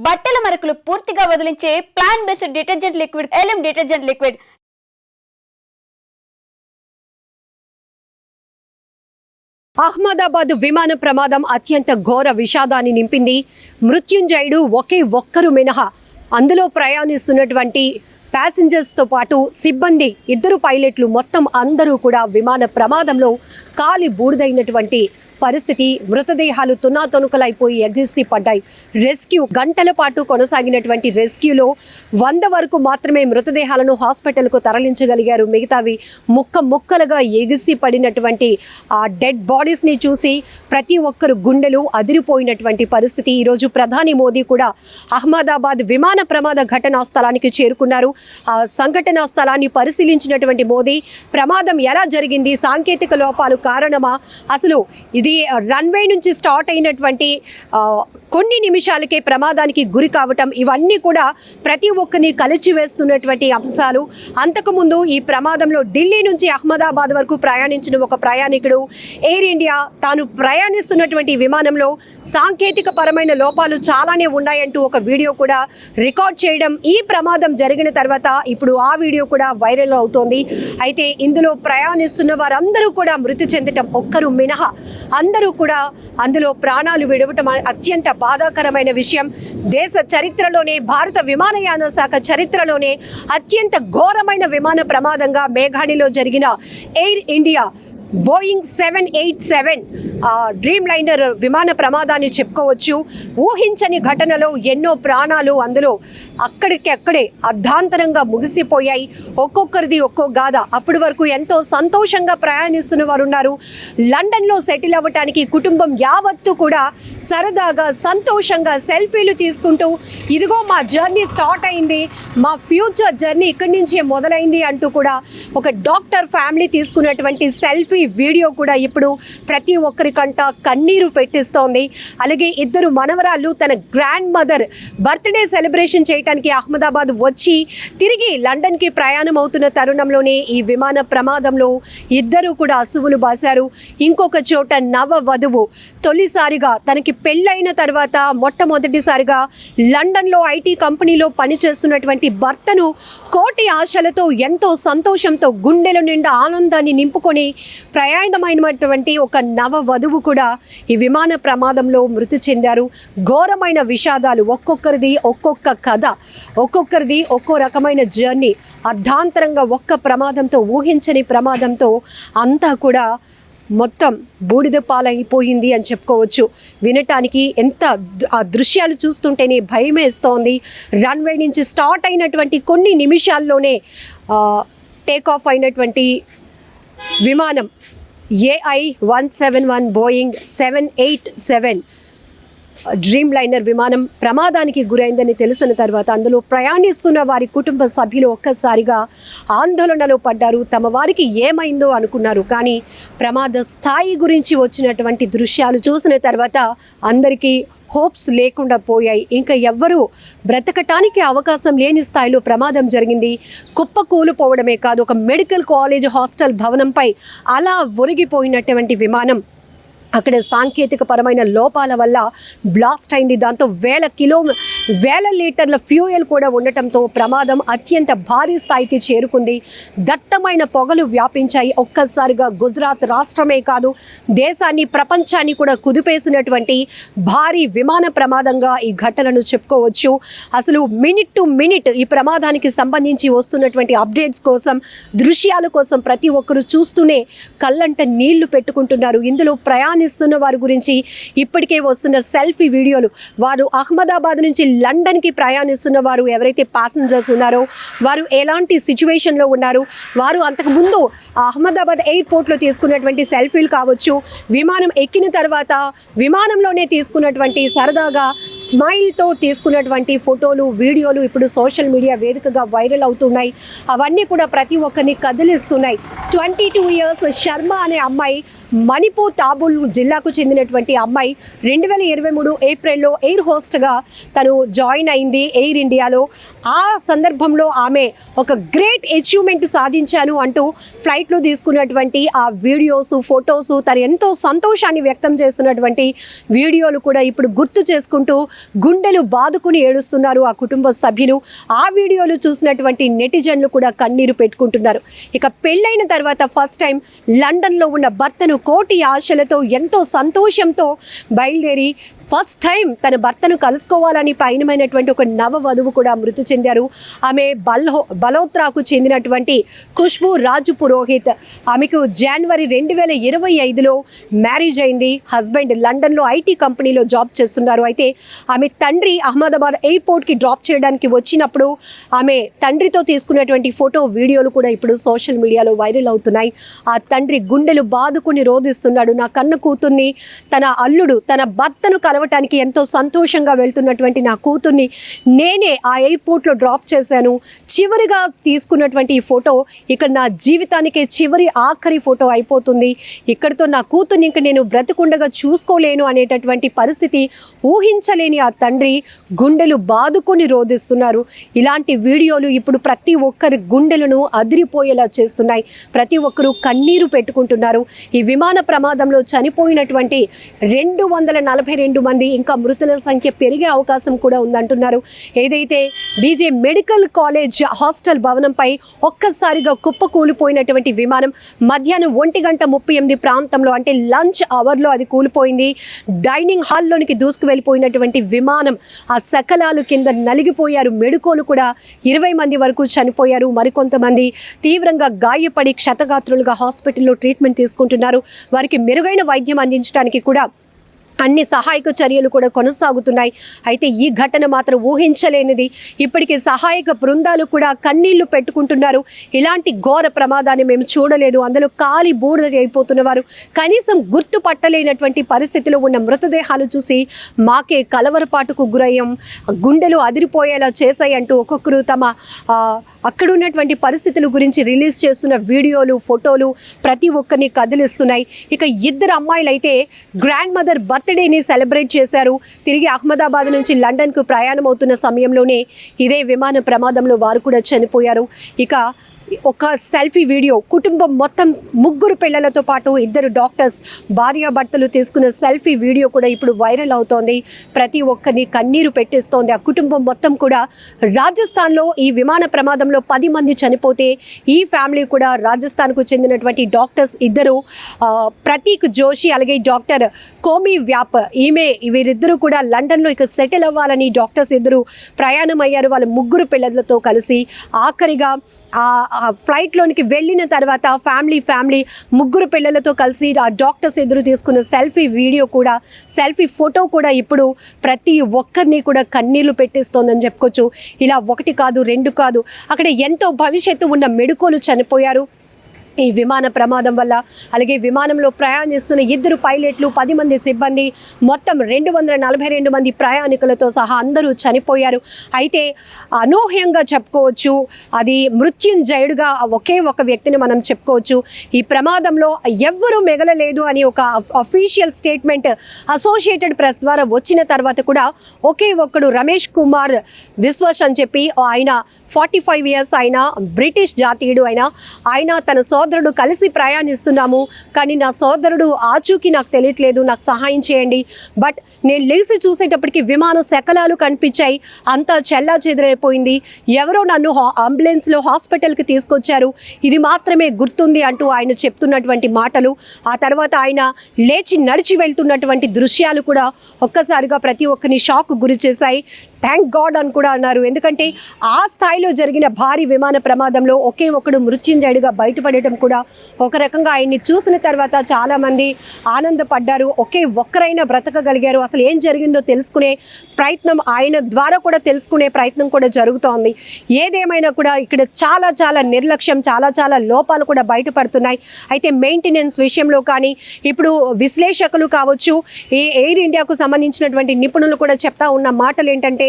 బట్టల మరకలు పూర్తిగా వదిలించే plant based detergent liquid Elim detergent liquid. Ahmedabad విమాన ప్రమాదం అత్యంత ఘోర విషాదాన్ని నింపింది. మృత్యుంజయుడు ఒక్కరు మినహా అందులో ప్రయాణిస్తున్నటువంటి ప్యాసింజర్స్తో పాటు సిబ్బంది 2 పైలట్లు మొత్తం అందరూ కూడా విమాన ప్రమాదంలో కాలి బూడిదైనటువంటి పరిస్థితి. మృతదేహాలు తునాతునకలైపోయి ఎగిసి పడ్డాయి. రెస్క్యూ గంటల పాటు కొనసాగినటువంటి రెస్క్యూలో 100 వరకు మాత్రమే మృతదేహాలను హాస్పిటల్కు తరలించగలిగారు. మిగతావి ముక్కలుగా ఎగిసి పడినటువంటి ఆ డెడ్ బాడీస్ని చూసి ప్రతి ఒక్కరు గుండెలు అదిరిపోయినటువంటి పరిస్థితి. ఈరోజు ప్రధాని మోదీ కూడా అహ్మదాబాద్ విమాన ప్రమాద ఘటనా స్థలానికి చేరుకున్నారు. ఆ సంఘటనా స్థలాన్ని పరిశీలించినటువంటి మోదీ ప్రమాదం ఎలా జరిగింది, సాంకేతిక లోపాలు కారణమా, అసలు ఇది రన్వే నుంచి స్టార్ట్ అయినటువంటి కొన్ని నిమిషాలకే ప్రమాదానికి గురి కావటం, ఇవన్నీ కూడా ప్రతి ఒక్కరిని కలిచివేస్తున్నటువంటి అంశాలు. అంతకుముందు ఈ ప్రమాదంలో ఢిల్లీ నుంచి అహ్మదాబాద్ వరకు ప్రయాణించిన ఒక ప్రయాణికుడు ఎయిర్ ఇండియా తాను ప్రయాణిస్తున్నటువంటి విమానంలో సాంకేతిక పరమైన లోపాలు చాలానే ఉన్నాయంటూ ఒక వీడియో కూడా రికార్డ్ చేయడం, ఈ ప్రమాదం జరిగిన తర్వాత ఇప్పుడు ఆ వీడియో కూడా వైరల్ అవుతోంది. అయితే ఇందులో ప్రయాణిస్తున్న వారందరూ కూడా మృతి చెందటం, ఒక్కరు మినహా అందరూ కూడా అందులో ప్రాణాలు విడవటం అత్యంత బాధాకరమైన విషయం. దేశ చరిత్రలోనే, భారత విమానయాన శాఖ చరిత్రలోనే అత్యంత ఘోరమైన విమాన ప్రమాదంగా మేఘాణిలో జరిగిన air India Boeing 787 dream liner విమాన ప్రమాదాన్ని చెప్పుకోవచ్చు. ఊహించని ఘటనలో ఎన్నో ప్రాణాలు అందులో అక్కడికక్కడే అర్ధాంతరంగా ముగిసిపోయాయి. ఒక్కొక్కరిది ఒక్కో గాథ. అప్పటి వరకు ఎంతో సంతోషంగా ప్రయాణిస్తున్న వారు ఉన్నారు. లండన్లో సెటిల్ అవ్వటానికి కుటుంబం యావత్తు కూడా సరదాగా సంతోషంగా సెల్ఫీలు తీసుకుంటూ ఇదిగో మా జర్నీ స్టార్ట్ అయింది, మా ఫ్యూచర్ జర్నీ ఇక్కడి నుంచే మొదలైంది అంటూ కూడా ఒక డాక్టర్ ఫ్యామిలీ తీసుకున్నటువంటి సెల్ఫీ వీడియో కూడా ఇప్పుడు ప్రతి ఒక్కరికంట కన్నీరు పెట్టిస్తోంది. అలాగే 2 మనవరాళ్ళు తన గ్రాండ్ మదర్ బర్త్డే సెలబ్రేషన్ చేయడానికి అహ్మదాబాద్ వచ్చి తిరిగి లండన్కి ప్రయాణం అవుతున్న తరుణంలోనే ఈ విమాన ప్రమాదంలో 2 కూడా అసువులు బాశారు. ఇంకొక చోట నవ వధువు తొలిసారిగా తనకి పెళ్ళైన తర్వాత మొట్టమొదటిసారిగా లండన్లో ఐటీ కంపెనీలో పనిచేస్తున్నటువంటి భర్తను కోటి ఆశలతో ఎంతో సంతోషంతో గుండెల నిండా ఆనందాన్ని నింపుకొని ప్రయాణమైనటువంటి ఒక నవ వధువు కూడా ఈ విమాన ప్రమాదంలో మృతి చెందారు. ఘోరమైన విషాదాలు, ఒక్కొక్కరిది ఒక్కొక్క కథ, ఒక్కొక్కరిది ఒక్కో రకమైన జర్నీ. అర్ధాంతరంగా ఒక్క ప్రమాదంతో, ఊహించని ప్రమాదంతో అంతా కూడా మొత్తం బూడిద పాలైపోయింది అని చెప్పుకోవచ్చు. వినటానికి ఎంత ఆ దృశ్యాలు చూస్తుంటేనే భయమేస్తోంది. రన్వే నుంచి స్టార్ట్ అయినటువంటి కొన్ని నిమిషాల్లోనే టేక్ ఆఫ్ అయినటువంటి విమానం AI-171 బోయింగ్ 787 డ్రీమ్ లైనర్ విమానం ప్రమాదానికి గురైందని తెలిసిన తర్వాత అందులో ప్రయాణిస్తున్న వారి కుటుంబ సభ్యులు ఒక్కసారిగా ఆందోళనలో పడ్డారు. తమ వారికి ఏమైందో అనుకున్నారు. కానీ ప్రమాద స్థాయి గురించి వచ్చినటువంటి దృశ్యాలు చూసిన తర్వాత అందరికీ హోప్స్ లేకుండా పోయాయి. ఇంకా ఎవ్వరూ బ్రతకటానికి అవకాశం లేని స్థాయిలో ప్రమాదం జరిగింది. కుప్పకూలిపోవడమే కాదు, ఒక మెడికల్ కాలేజ్ హాస్టల్ భవనంపై అలా ఒరిగిపోయినటువంటి విమానం అక్కడ సాంకేతిక పరమైన లోపాల వల్ల బ్లాస్ట్ అయింది. దాంతో వేల లీటర్ల ఫ్యూయల్ కూడా ఉండటంతో ప్రమాదం అత్యంత భారీ స్థాయికి చేరుకుంది. దట్టమైన పొగలు వ్యాపించాయి. ఒక్కసారిగా గుజరాత్ రాష్ట్రమే కాదు, దేశాన్ని ప్రపంచాన్ని కూడా కుదిపేసినటువంటి భారీ విమాన ప్రమాదంగా ఈ ఘటనను చెప్పుకోవచ్చు. అసలు మినిట్ టు మినిట్ ఈ ప్రమాదానికి సంబంధించి వస్తున్నటువంటి అప్డేట్స్ కోసం, దృశ్యాల కోసం ప్రతి ఒక్కరు చూస్తూనే కళ్ళంట నీళ్లు పెట్టుకుంటున్నారు. ఇందులో ప్రయాణిస్తున్న వారి గురించి ఇప్పటికే వస్తున్న సెల్ఫీ వీడియోలు, వారు అహ్మదాబాద్ నుంచి లండన్కి ప్రయాణిస్తున్న వారు ఎవరైతే ప్యాసింజర్స్ ఉన్నారో వారు ఎలాంటి సిచ్యువేషన్లో ఉన్నారు, వారు అంతకుముందు అహ్మదాబాద్ ఎయిర్పోర్ట్లో తీసుకున్నటువంటి సెల్ఫీలు కావచ్చు, విమానం ఎక్కిన తర్వాత విమానంలోనే తీసుకున్నటువంటి సరదాగా స్మైల్తో తీసుకున్నటువంటి ఫోటోలు, వీడియోలు ఇప్పుడు సోషల్ మీడియా వేదికగా వైరల్ అవుతున్నాయి. అవన్నీ కూడా ప్రతి ఒక్కరిని కదిలిస్తున్నాయి. 22 years శర్మ అనే అమ్మాయి మణిపూర్ టాబుల్ జిల్లాకు చెందినటువంటి అమ్మాయి 2023 ఏప్రిల్లో ఎయిర్ హోస్ట్గా తను జాయిన్ అయింది ఎయిర్ ఇండియాలో. ఆ సందర్భంలో ఆమె ఒక గ్రేట్ అచీవ్మెంట్ సాధించాను అంటూ ఫ్లైట్లో తీసుకున్నటువంటి ఆ వీడియోస్, ఫొటోస్, తను ఎంతో సంతోషాన్ని వ్యక్తం చేస్తున్నటువంటి వీడియోలు కూడా ఇప్పుడు గుర్తు చేసుకుంటూ గుండెలు బాదుకుని ఏడుస్తున్నారు ఆ కుటుంబ సభ్యులు. ఆ వీడియోలు చూసినటువంటి నెటిజన్లు కూడా కన్నీరు పెట్టుకుంటున్నారు. ఇక పెళ్ళైన తర్వాత ఫస్ట్ టైం లండన్లో ఉన్న భర్తను కోటి ఆశలతో ఎంతో సంతోషంతో బయలుదేరి ఫస్ట్ టైం తన భర్తను కలుసుకోవాలని పయనమైనటువంటి ఒక నవ వధువు కూడా మృతి చెందారు. ఆమె బలోత్రాకు చెందినటువంటి ఖుష్బూ రాజు పురోహిత్. ఆమెకు జనవరి 2025లో మ్యారేజ్ అయింది. హస్బెండ్ లండన్లో ఐటీ కంపెనీలో జాబ్ చేస్తున్నారు. అయితే ఆమె తండ్రి అహ్మదాబాద్ ఎయిర్పోర్ట్కి డ్రాప్ చేయడానికి వచ్చినప్పుడు ఆమె తండ్రితో తీసుకున్నటువంటి ఫోటో, వీడియోలు కూడా ఇప్పుడు సోషల్ మీడియాలో వైరల్ అవుతున్నాయి. ఆ తండ్రి గుండెలు బాదుకుని రోధిస్తున్నాడు. నా కన్న కూతుర్ని, తన అల్లుడు, తన భర్తను కలవటానికి ఎంతో సంతోషంగా వెళ్తున్నటువంటి నా కూతుర్ని నేనే ఆ ఎయిర్పోర్ట్లో డ్రాప్ చేశాను. చివరిగా తీసుకున్నటువంటి ఈ ఫోటో ఇక నా జీవితానికే చివరి ఆఖరి ఫోటో అయిపోతుంది. ఇక్కడితో నా కూతుర్ని ఇంక నేను బ్రతికుండగా చూసుకోలేను అనేటటువంటి పరిస్థితి ఊహించలేని ఆ తండ్రి గుండెలు బాదుకొని రోధిస్తున్నారు. ఇలాంటి వీడియోలు ఇప్పుడు ప్రతి ఒక్కరి గుండెలను అదిరిపోయేలా చేస్తున్నాయి. ప్రతి ఒక్కరూ కన్నీరు పెట్టుకుంటున్నారు. ఈ విమాన ప్రమాదంలో చనిపోయినటువంటి 242 మంది, ఇంకా మృతుల సంఖ్య పెరిగే అవకాశం కూడా ఉందంటున్నారు. ఏదైతే బీజే మెడికల్ కాలేజ్ హాస్టల్ భవనంపై ఒక్కసారిగా కుప్పకూలిపోయినటువంటి విమానం మధ్యాహ్నం 1:38 ప్రాంతంలో, అంటే లంచ్ అవర్లో అది కూలిపోయింది. డైనింగ్ హాల్లోనికి దూసుకు వెళ్ళిపోయినటువంటి విమానం ఆ శకలాలు కింద నలిగిపోయారు. మెడుకోలు కూడా 20 మంది వరకు చనిపోయారు. మరికొంతమంది తీవ్రంగా గాయపడి క్షతగాత్రులుగా హాస్పిటల్లో ట్రీట్మెంట్ తీసుకుంటున్నారు. వారికి మెరుగైన వైద్యం అందించడానికి కూడా అన్ని సహాయక చర్యలు కూడా కొనసాగుతున్నాయి. అయితే ఈ ఘటన మాత్రం ఊహించలేనిది. ఇప్పటికే సహాయక బృందాలు కూడా కన్నీళ్లు పెట్టుకుంటున్నారు. ఇలాంటి ఘోర ప్రమాదాన్ని మేము చూడలేదు, అందులో కాలి బూడిద అయిపోతున్నవారు కనీసం గుర్తుపట్టలేనటువంటి పరిస్థితిలో ఉన్న మృతదేహాలు చూసి మాకే కలవరపాటుకు గురయ్యాం, గుండెలు అదిరిపోయేలా చేశాయి అంటూ ఒక్కొక్కరు తమ అక్కడ ఉన్నటువంటి పరిస్థితుల గురించి రిలీజ్ చేస్తున్న వీడియోలు, ఫోటోలు ప్రతి ఒక్కరిని కదిలిస్తున్నాయి. ఇక ఇద్దరు అమ్మాయిలు అయితే గ్రాండ్ మదర్ బర్త్డేని సెలబ్రేట్ చేశారు. తిరిగి అహ్మదాబాద్ నుంచి లండన్కు ప్రయాణం అవుతున్న సమయంలోనే ఇదే విమాన ప్రమాదంలో వారు కూడా చనిపోయారు. ఇక ఒక సెల్ఫీ వీడియో, కుటుంబం మొత్తం, ముగ్గురు పిల్లలతో పాటు ఇద్దరు డాక్టర్స్, భార్యాభర్తలు తీసుకున్న సెల్ఫీ వీడియో కూడా ఇప్పుడు వైరల్ అవుతోంది. ప్రతి ఒక్కరిని కన్నీరు పెట్టేస్తోంది. ఆ కుటుంబం మొత్తం కూడా రాజస్థాన్లో ఈ విమాన ప్రమాదంలో 10 మంది చనిపోతే ఈ ఫ్యామిలీ కూడా రాజస్థాన్కు చెందినటువంటి డాక్టర్స్ ఇద్దరు, ప్రతీక్ జోషి అలాగే డాక్టర్ కోమి వ్యాప్, వీరిద్దరూ కూడా లండన్లో ఇక సెటిల్ అవ్వాలని డాక్టర్స్ ఇద్దరు ప్రయాణం అయ్యారు వాళ్ళ ముగ్గురు పిల్లలతో కలిసి. ఆఖరిగా ఆ ఫ్లైట్లోనికి వెళ్ళిన తర్వాత ఫ్యామిలీ ముగ్గురు పిల్లలతో కలిసి ఆ డాక్టర్స్ ఎదురు తీసుకున్న సెల్ఫీ వీడియో కూడా, సెల్ఫీ ఫోటో కూడా ఇప్పుడు ప్రతి ఒక్కరిని కూడా కన్నీళ్లు పెట్టిస్తోందని చెప్పుకోవచ్చు. ఇలా 1 కాదు 2 కాదు, అక్కడ ఎంతో భవిష్యత్తు ఉన్న మెడుకోలు చనిపోయారు ఈ విమాన ప్రమాదం వల్ల. అలాగే విమానంలో ప్రయాణిస్తున్న ఇద్దరు పైలట్లు, 10 మంది సిబ్బంది, మొత్తం 242 మంది ప్రయాణికులతో సహా అందరూ చనిపోయారు. అయితే అనూహ్యంగా చెప్పుకోవచ్చు, అది మృత్యుంజయుడుగా ఒకే ఒక వ్యక్తిని మనం చెప్పుకోవచ్చు. ఈ ప్రమాదంలో ఎవ్వరూ మిగలలేదు అని ఒక అఫీషియల్ స్టేట్మెంట్ అసోసియేటెడ్ ప్రెస్ ద్వారా వచ్చిన తర్వాత కూడా ఒకే ఒక్కడు రమేష్ కుమార్ విశ్వాస్ అని చెప్పి, ఆయన 45 ఇయర్స్, ఆయన బ్రిటిష్ జాతీయుడు, ఆయన తన సోదరుడు కలిసి ప్రయాణిస్తున్నాము, కానీ నా సోదరుడు ఆచూకీ నాకు తెలియట్లేదు, నాకు సహాయం చేయండి. బట్ నేను లేచి చూసేటప్పటికి విమాన శకలాలు కనిపించాయి, అంతా చెల్లా చెదిరైపోయింది, ఎవరో నన్ను అంబులెన్స్లో హాస్పిటల్కి తీసుకొచ్చారు, ఇది మాత్రమే గుర్తుంది అంటూ ఆయన చెప్తున్నటువంటి మాటలు, ఆ తర్వాత ఆయన లేచి నడిచి వెళ్తున్నటువంటి దృశ్యాలు కూడా ఒక్కసారిగా ప్రతి ఒక్కరిని షాక్ గురి చేశాయి. థ్యాంక్ గాడ్ అని కూడా అన్నారు. ఎందుకంటే ఆ స్థాయిలో జరిగిన భారీ విమాన ప్రమాదంలో ఒకే ఒకడు మృత్యుంజయుడిగా బయటపడటం కూడా ఒక రకంగా ఆయన్ని చూసిన తర్వాత చాలామంది ఆనందపడ్డారు. ఒకే ఒక్కరైనా బ్రతకగలిగారు, అసలు ఏం జరిగిందో తెలుసుకునే ప్రయత్నం, ఆయన ద్వారా కూడా తెలుసుకునే ప్రయత్నం కూడా జరుగుతోంది. ఏదేమైనా కూడా ఇక్కడ చాలా నిర్లక్ష్యం, చాలా లోపాలు కూడా బయటపడుతున్నాయి. అయితే మెయింటెనెన్స్ విషయంలో కానీ, ఇప్పుడు విశ్లేషకులు కావచ్చు, ఈ ఎయిర్ ఇండియాకు సంబంధించినటువంటి నిపుణులు కూడా చెప్తా ఉన్న మాటలు ఏంటంటే,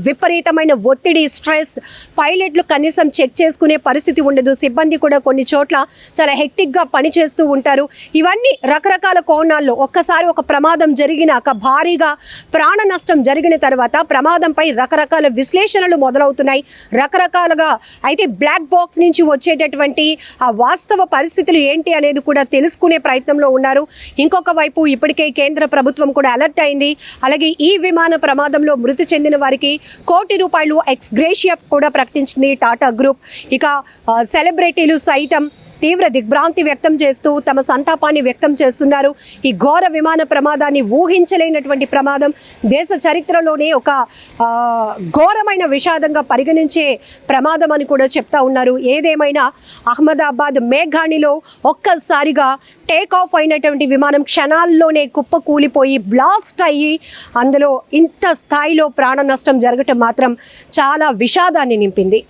విపరీతమైన ఒత్తిడి, స్ట్రెస్, పైలట్లు కనీసం చెక్ చేసుకునే పరిస్థితి ఉండదు. సిబ్బంది కూడా కొన్ని చోట్ల చాలా హెక్టిక్గా పనిచేస్తూ ఉంటారు. ఇవన్నీ రకరకాల కోణాల్లో ఒక్కసారి ఒక ప్రమాదం జరిగినాక భారీగా ప్రాణ నష్టం జరిగిన తర్వాత ప్రమాదంపై రకరకాల విశ్లేషణలు మొదలవుతున్నాయి. రకరకాలుగా అయితే బ్లాక్ బాక్స్ నుంచి వచ్చేటటువంటి ఆ వాస్తవ పరిస్థితులు ఏంటి అనేది కూడా తెలుసుకునే ప్రయత్నంలో ఉన్నారు. ఇంకొక వైపు ఇప్పటికే కేంద్ర ప్రభుత్వం కూడా అలర్ట్ అయింది. అలాగే ఈ విమాన ప్రమాదంలో మృతి చెందిన వారికి ₹1 కోటి ఎక్స్గ్రేషియా కూడా ప్రకటించింది టాటా గ్రూప్. ఇక సెలబ్రిటీలు సైతం తీవ్ర దిగ్భ్రాంతి వ్యక్తం చేస్తూ తమ సంతాపాన్ని వ్యక్తం చేస్తున్నారు. ఈ ఘోర విమాన ప్రమాదాన్ని ఊహించలేనటువంటి ప్రమాదం, దేశ చరిత్రలోనే ఒక ఘోరమైన విషాదంగా పరిగణించే ప్రమాదం అని కూడా చెప్తా ఉన్నారు. ఏదేమైనా అహ్మదాబాద్ మేఘాణిలో ఒక్కసారిగా టేక్ ఆఫ్ అయినటువంటి విమానం క్షణాల్లోనే కుప్ప కూలిపోయి బ్లాస్ట్ అయ్యి అందులో ఇంత స్థాయిలో ప్రాణ నష్టం జరగటం మాత్రం చాలా విషాదాన్ని నింపింది.